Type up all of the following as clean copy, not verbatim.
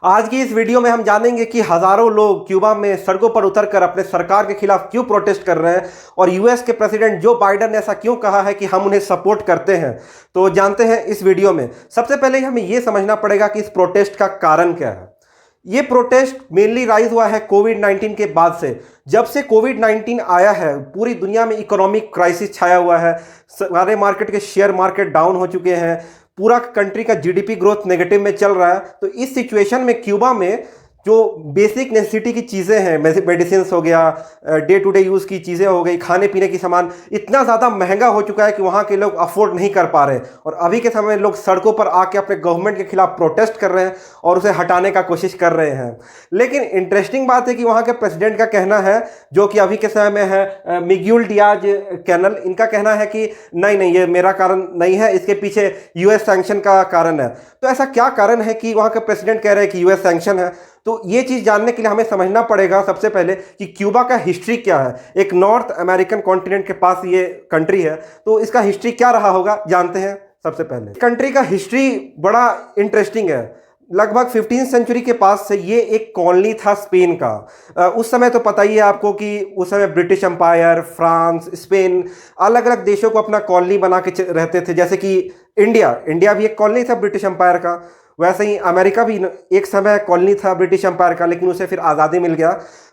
आज की इस वीडियो में हम जानेंगे कि हजारों लोग क्यूबा में सड़कों पर उतरकर अपने सरकार के खिलाफ क्यों प्रोटेस्ट कर रहे हैं और यूएस के प्रेसिडेंट जो बाइडेन ने ऐसा क्यों कहा है कि हम उन्हें सपोर्ट करते हैं। तो जानते हैं इस वीडियो में। सबसे पहले हमें यह समझना पड़ेगा कि इस प्रोटेस्ट का कारण क्या है। ये प्रोटेस्ट मेनली राइज हुआ है कोविड-19 के बाद से। जब से कोविड-19 आया है पूरी दुनिया में इकोनॉमिक क्राइसिस छाया हुआ है। सारे मार्केट के शेयर मार्केट डाउन हो चुके हैं, पूरा कंट्री का जीडीपी ग्रोथ नेगेटिव में चल रहा है। तो इस सिचुएशन में क्यूबा में जो बेसिक नेसेसिटी की चीज़ें हैं, मेडिसिन हो गया, डे टू डे यूज़ की चीज़ें हो गई, खाने पीने की सामान इतना ज़्यादा महंगा हो चुका है कि वहाँ के लोग अफोर्ड नहीं कर पा रहे। और अभी के समय लोग सड़कों पर आके अपने गवर्नमेंट के खिलाफ प्रोटेस्ट कर रहे हैं और उसे हटाने का कोशिश कर रहे हैं। लेकिन इंटरेस्टिंग बात है कि वहाँ के प्रेसिडेंट का कहना है, जो कि अभी के समय में है मिग्यूल डियाज कैनल, इनका कहना है कि नहीं ये मेरा कारण नहीं है, इसके पीछे यूएस सैंक्शन का कारण है। तो ऐसा क्या कारण है कि वहाँ के प्रेसिडेंट कह रहे हैं कि यूएस सैंक्शन है? तो ये चीज़ जानने के लिए हमें समझना पड़ेगा सबसे पहले कि क्यूबा का हिस्ट्री क्या है। एक नॉर्थ अमेरिकन कॉन्टिनेंट के पास ये कंट्री है, तो इसका हिस्ट्री क्या रहा होगा जानते हैं। सबसे पहले कंट्री का हिस्ट्री बड़ा इंटरेस्टिंग है। लगभग 15वीं सेंचुरी के पास से ये एक कॉलोनी था स्पेन का। उस समय तो पता ही है आपको कि उस समय ब्रिटिश एम्पायर, फ्रांस, स्पेन अलग अलग देशों को अपना कॉलोनी बना के रहते थे। जैसे कि इंडिया भी एक कॉलोनी था ब्रिटिश एम्पायर का, वैसे ही अमेरिका भी एक समय कॉलोनी था ब्रिटिश एम्पायर का, लेकिन उसे फिर आज़ादी मिल गया।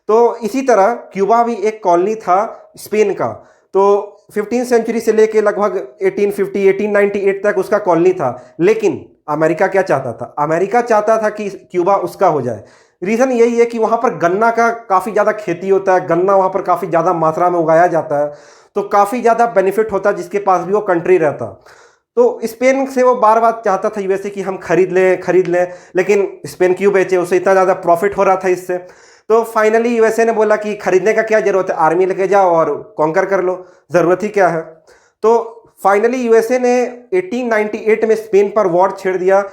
तो इसी तरह क्यूबा भी एक कॉलोनी था स्पेन का। तो 15वीं सेंचुरी से लेके लगभग 1898 तक उसका कॉलोनी था। लेकिन अमेरिका क्या चाहता था? अमेरिका चाहता था कि क्यूबा उसका हो जाए। रीज़न यही है कि वहाँ पर गन्ना का काफ़ी ज़्यादा खेती होता है, गन्ना वहाँ पर काफ़ी ज़्यादा मात्रा में उगाया जाता है, तो काफ़ी ज़्यादा बेनिफिट होता है जिसके पास भी वो कंट्री रहता। तो स्पेन से वो बार बार चाहता था यूएसए कि हम खरीद लें, लेकिन स्पेन क्यों बेचे? उसे इतना ज़्यादा प्रॉफिट हो रहा था इससे। तो फाइनली यूएसए ने बोला कि खरीदने का क्या ज़रूरत है, आर्मी लेके जाओ और कॉन्कर कर लो, ज़रूरत ही क्या है। तो फाइनली यूएसए ने 1898 में स्पेन पर वॉर छेड़ दिया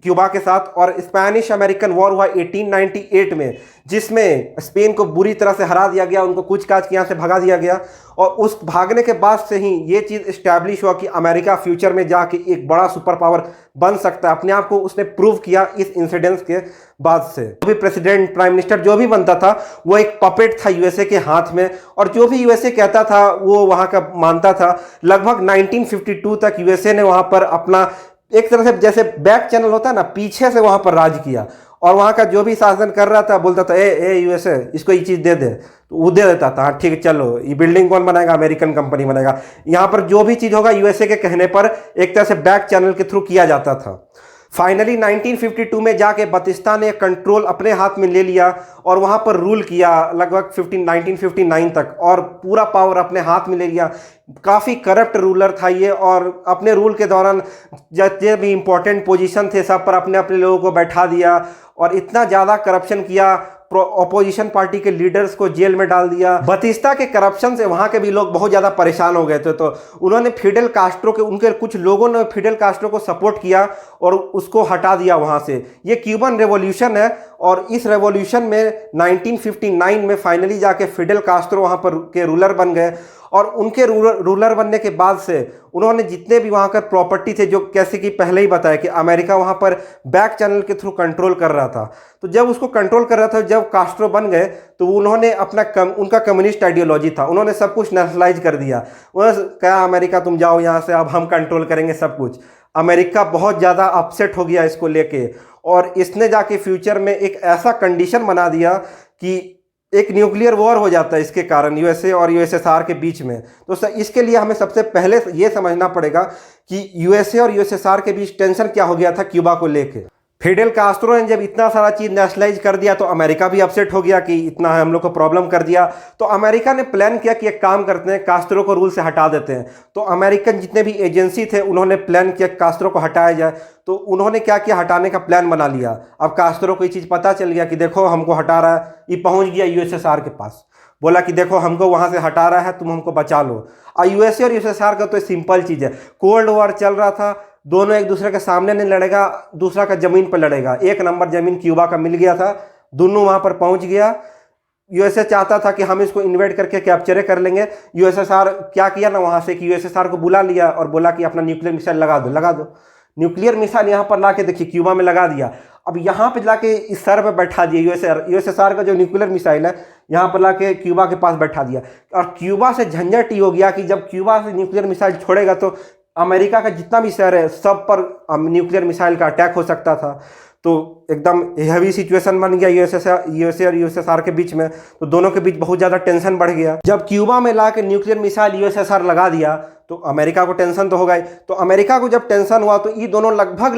क्यूबा के साथ, और स्पेनिश अमेरिकन वॉर हुआ 1898 में, जिसमें स्पेन को बुरी तरह से हरा दिया गया, उनको कुछ काज के यहाँ से भगा दिया गया। और उस भागने के बाद से ही ये चीज़ इस्टेब्लिश हुआ कि अमेरिका फ्यूचर में जाके एक बड़ा सुपर पावर बन सकता है। अपने आप को उसने प्रूव किया इस इंसिडेंस के बाद से। जो भी प्रेसिडेंट, प्राइम मिनिस्टर जो भी बनता था वो एक पपेट था यूएसए के हाथ में, और जो भी यूएसए कहता था वो वहाँ का मानता था। लगभग 1952 तक यूएसए ने वहाँ पर अपना एक तरह से जैसे बैक चैनल होता है ना, पीछे से वहां पर राज किया। और वहां का जो भी शासन कर रहा था बोलता था ए यूएसए इसको ये चीज़ दे दे, तो वो दे देता था। हाँ ठीक है चलो, ये बिल्डिंग कौन बनाएगा? अमेरिकन कंपनी बनाएगा। यहाँ पर जो भी चीज़ होगा यूएसए के कहने पर एक तरह से बैक चैनल के थ्रू किया जाता था। फाइनली 1952 में जाके बतिस्ता ने कंट्रोल अपने हाथ में ले लिया और वहाँ पर रूल किया लगभग 1959 तक, और पूरा पावर अपने हाथ में ले लिया। काफ़ी करप्ट रूलर था ये, और अपने रूल के दौरान जितने भी इंपॉर्टेंट पोजीशन थे सब पर अपने अपने लोगों को बैठा दिया, और इतना ज़्यादा करप्शन किया, अपोजिशन पार्टी के लीडर्स को जेल में डाल दिया। बतिस्ता के करप्शन से वहाँ के भी लोग बहुत ज़्यादा परेशान हो गए थे। तो उन्होंने फिडेल कास्ट्रो के, उनके कुछ लोगों ने फिडेल कास्ट्रो को सपोर्ट किया और उसको हटा दिया वहाँ से। ये क्यूबन रेवोल्यूशन है, और इस रेवोल्यूशन में 1959 में फाइनली जाके फिडेल कास्ट्रो वहाँ पर के रूलर बन गए। और उनके रूलर बनने के बाद से उन्होंने जितने भी वहाँ का प्रॉपर्टी थे, जो कैसे कि पहले ही बताया कि अमेरिका वहाँ पर बैक चैनल के थ्रू कंट्रोल कर रहा था। तो जब उसको कंट्रोल कर रहा था, जब कास्ट्रो बन गए तो उन्होंने उनका कम्युनिस्ट आइडियोलॉजी था, उन्होंने सब कुछ नेशनलाइज कर दिया। उन्होंने कहा अमेरिका तुम जाओ यहाँ से, अब हम कंट्रोल करेंगे सब कुछ। अमेरिका बहुत ज़्यादा अपसेट हो गया इसको लेके, और इसने जाके फ्यूचर में एक ऐसा कंडीशन बना दिया कि एक न्यूक्लियर वॉर हो जाता है इसके कारण यूएसए और यूएसएसआर के बीच में। तो इसके लिए हमें सबसे पहले ये समझना पड़ेगा कि यूएसए और यूएसएसआर के बीच टेंशन क्या हो गया था क्यूबा को लेके। फिडेल कास्ट्रो ने जब इतना सारा चीज़ नेशनलाइज कर दिया तो अमेरिका भी अपसेट हो गया कि इतना हम लोग को प्रॉब्लम कर दिया। तो अमेरिका ने प्लान किया कि एक काम करते हैं, कास्ट्रो को रूल से हटा देते हैं। तो अमेरिकन जितने भी एजेंसी थे उन्होंने प्लान किया कास्ट्रो को हटाया जाए। तो उन्होंने क्या किया, हटाने का प्लान बना लिया। अब कास्ट्रो को ये चीज़ पता चल गया कि देखो हमको हटा रहा है, ये पहुँच गया यूएसएसआर के पास, बोला कि देखो हमको वहाँ से हटा रहा है, तुम हमको बचा लो। और यूएसए और यूएसएसआर का तो सिंपल चीज़ है, कोल्ड वॉर चल रहा था, दोनों एक दूसरे के सामने नहीं लड़ेगा, दूसरा का ज़मीन पर लड़ेगा। एक नंबर ज़मीन क्यूबा का मिल गया था, दोनों वहाँ पर पहुँच गया। यूएसए चाहता था कि हम इसको इन्वेड करके कैप्चर कर लेंगे। यूएसएसआर क्या किया ना, वहाँ से कि यूएसएसआर को बुला लिया और बोला कि अपना न्यूक्लियर मिसाइल लगा दो। न्यूक्लियर मिसाइल यहाँ पर ला के देखिए क्यूबा में लगा दिया। अब यहाँ पे लाके इस सर पे बैठा दिया यूएसएसआर का जो न्यूक्लियर मिसाइल है यहाँ पर लाके क्यूबा के पास बैठा दिया। और क्यूबा से झंझट ही हो गया कि जब क्यूबा से न्यूक्लियर मिसाइल छोड़ेगा तो अमेरिका का जितना भी शहर है सब पर न्यूक्लियर मिसाइल का अटैक हो सकता था। तो एकदम हैवी सिचुएशन बन गया यूएसए और यूएसएसआर के बीच में। तो दोनों के बीच बहुत ज़्यादा टेंशन बढ़ गया। जब क्यूबा में ला के न्यूक्लियर मिसाइल यूएसएसआर लगा दिया तो अमेरिका को टेंशन तो होगा ही। तो अमेरिका को जब टेंशन हुआ तो ये दोनों लगभग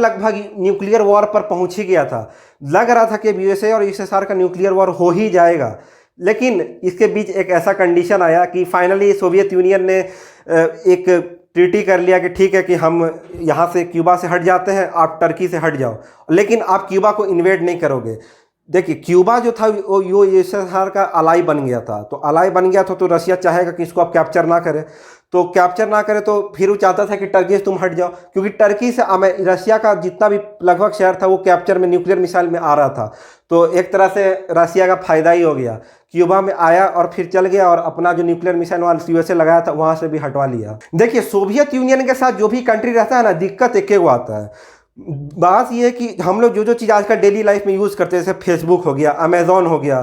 न्यूक्लियर वॉर पर पहुंच ही गया था। लग रहा था कि यूएसए और यूएसएसआर का न्यूक्लियर वॉर हो ही जाएगा। लेकिन इसके बीच एक ऐसा कंडीशन आया कि फाइनली सोवियत यूनियन ने एक ट्रीटी कर लिया कि ठीक है कि हम यहाँ से क्यूबा से हट जाते हैं, आप टर्की से हट जाओ, लेकिन आप क्यूबा को इन्वेड नहीं करोगे। देखिए क्यूबा जो था वो यूएसएसआर का अलाई बन गया था। तो अलाई बन गया था तो रशिया चाहेगा कि इसको आप कैप्चर ना करें। तो कैप्चर ना करे तो फिर वो चाहता था कि टर्की से तुम हट जाओ, क्योंकि टर्की से रशिया का जितना भी लगभग शहर था वो कैप्चर में न्यूक्लियर मिसाइल में आ रहा था। तो एक तरह से रशिया का फायदा ही हो गया। क्यूबा में आया और फिर चल गया और अपना जो न्यूक्लियर मिसाइल वहाँ यूएसए लगाया था वहाँ से भी हटवा लिया। देखिए सोवियत यूनियन के साथ जो भी कंट्री रहता है ना, दिक्कत एक ही आता है। बात ये है कि हम लोग जो चीज़ आजकल डेली लाइफ में यूज़ करते हैं, जैसे फेसबुक हो गया, अमेजोन हो गया,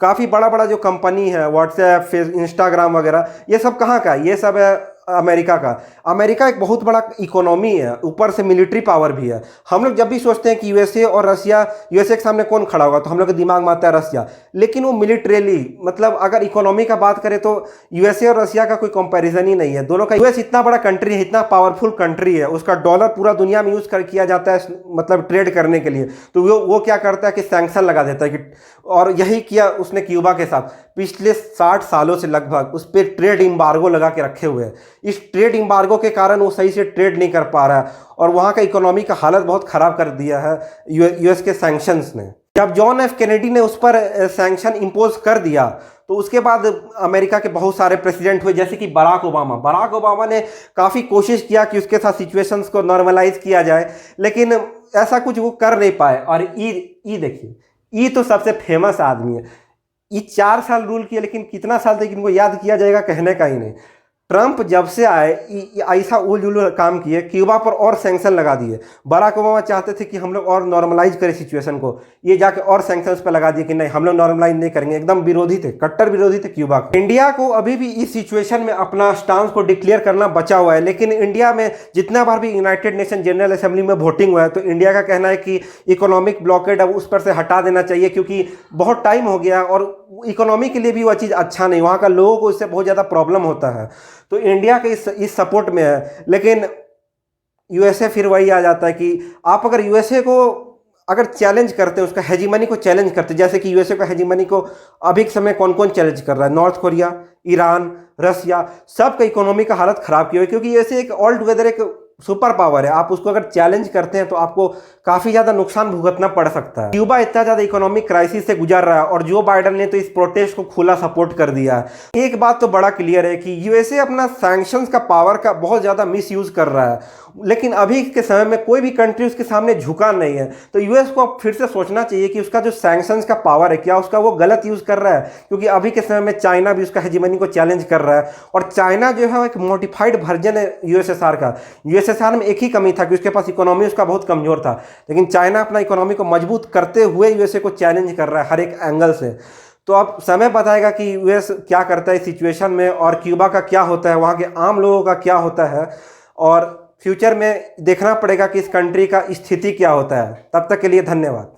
काफ़ी बड़ा जो कंपनी है, व्हाट्सएप, इंस्टाग्राम वगैरह, ये सब कहाँ का है? ये सब है अमेरिका का। अमेरिका एक बहुत बड़ा इकोनॉमी है, ऊपर से मिलिट्री पावर भी है। हम लोग जब भी सोचते हैं कि यूएसए और रशिया, यूएसए के सामने कौन खड़ा होगा तो हम लोग के दिमाग में आता है रशिया। लेकिन वो मिलिट्रीली, मतलब अगर इकोनॉमी का बात करें तो यूएसए और रशिया का कोई कंपैरिजन ही नहीं है। दोनों का, यूएस इतना बड़ा कंट्री है, इतना पावरफुल कंट्री है, उसका डॉलर पूरा दुनिया में यूज़ किया जाता है मतलब ट्रेड करने के लिए। तो वो क्या करता है कि सैंक्शन लगा देता है कि, और यही किया उसने क्यूबा के साथ। पिछले 60 सालों से लगभग उस पर ट्रेड एम्बार्गो लगा के रखे हुए हैं। इस ट्रेड एम्बार्गो के कारण वो सही से ट्रेड नहीं कर पा रहा है और वहाँ का इकोनॉमी का हालत बहुत ख़राब कर दिया है यूएस के सैंक्शंस ने। जब जॉन एफ कैनेडी ने उस पर सैंक्शन इम्पोज कर दिया तो उसके बाद अमेरिका के बहुत सारे प्रेसिडेंट हुए, जैसे कि बराक ओबामा ने काफ़ी कोशिश किया कि उसके साथ सिचुएशंस को नॉर्मलाइज किया जाए, लेकिन ऐसा कुछ वो कर नहीं पाए। और ई देखिए, ई तो सबसे फेमस आदमी है। ये 4 साल रूल किया, लेकिन कितना साल तक इनको याद किया जाएगा कहने का ही नहीं। ट्रंप जब से आए ऐसा उलझुल काम किए, क्यूबा पर और सैंक्शन लगा दिए। बराक ओबामा चाहते थे कि हम लोग और नॉर्मलाइज करें सिचुएशन को, ये जाके और सैंक्शंस पर लगा दिए कि नहीं हम लोग नॉर्मलाइज नहीं करेंगे। एकदम विरोधी थे, कट्टर विरोधी थे क्यूबा को। इंडिया को अभी भी इस सिचुएशन में अपना स्टांस को डिक्लेयर करना बचा हुआ है। लेकिन इंडिया में जितना बार भी यूनाइटेड नेशन जनरल असेंबली में वोटिंग हुआ है तो इंडिया का कहना है कि इकोनॉमिक ब्लॉकेड अब उस पर से हटा देना चाहिए, क्योंकि बहुत टाइम हो गया और इकोनॉमी के लिए भी वह चीज़ अच्छा नहीं, वहाँ का लोगों को इससे बहुत ज़्यादा प्रॉब्लम होता है। तो इंडिया के इस सपोर्ट में है। लेकिन यूएसए फिर वही आ जाता है कि आप अगर यूएसए को अगर चैलेंज करते हैं, उसका हेजीमनी को चैलेंज करते हैं, जैसे कि यूएसए का हेजीमनी को अभी के समय कौन कौन चैलेंज कर रहा है, नॉर्थ कोरिया, ईरान, रशिया, सबका इकोनॉमी का हालत ख़राब की हुई है, क्योंकि यूएसए एक ऑल टुगेदर एक सुपर पावर है। आप उसको अगर चैलेंज करते हैं तो आपको काफ़ी ज़्यादा नुकसान भुगतना पड़ सकता है। क्यूबा इतना ज़्यादा इकोनॉमिक क्राइसिस से गुजर रहा है और जो बाइडन ने तो इस प्रोटेस्ट को खुला सपोर्ट कर दिया है। एक बात तो बड़ा क्लियर है कि यूएसए अपना सैंक्शंस का पावर का बहुत ज़्यादा मिसयूज़ कर रहा है, लेकिन अभी के समय में कोई भी कंट्री उसके सामने झुका नहीं है। तो यूएस को अब फिर से सोचना चाहिए कि उसका जो सैंक्शंस का पावर है क्या उसका वो गलत यूज़ कर रहा है, क्योंकि अभी के समय में चाइना भी उसका हेजीमनी को चैलेंज कर रहा है। और चाइना जो है एक मॉडिफाइड वर्जन है यूएसएसआर का। यूएसएसआर में एक ही कमी था कि उसके पास इकोनॉमी उसका बहुत कमज़ोर था, लेकिन चाइना अपना इकोनॉमी को मजबूत करते हुए यूएसए को चैलेंज कर रहा है हर एक एंगल से। तो अब समय बताएगा कि यूएस क्या करता है इस सिचुएशन में, और क्यूबा का क्या होता है, वहाँ के आम लोगों का क्या होता है, और फ्यूचर में देखना पड़ेगा कि इस कंट्री का स्थिति क्या होता है। तब तक के लिए धन्यवाद।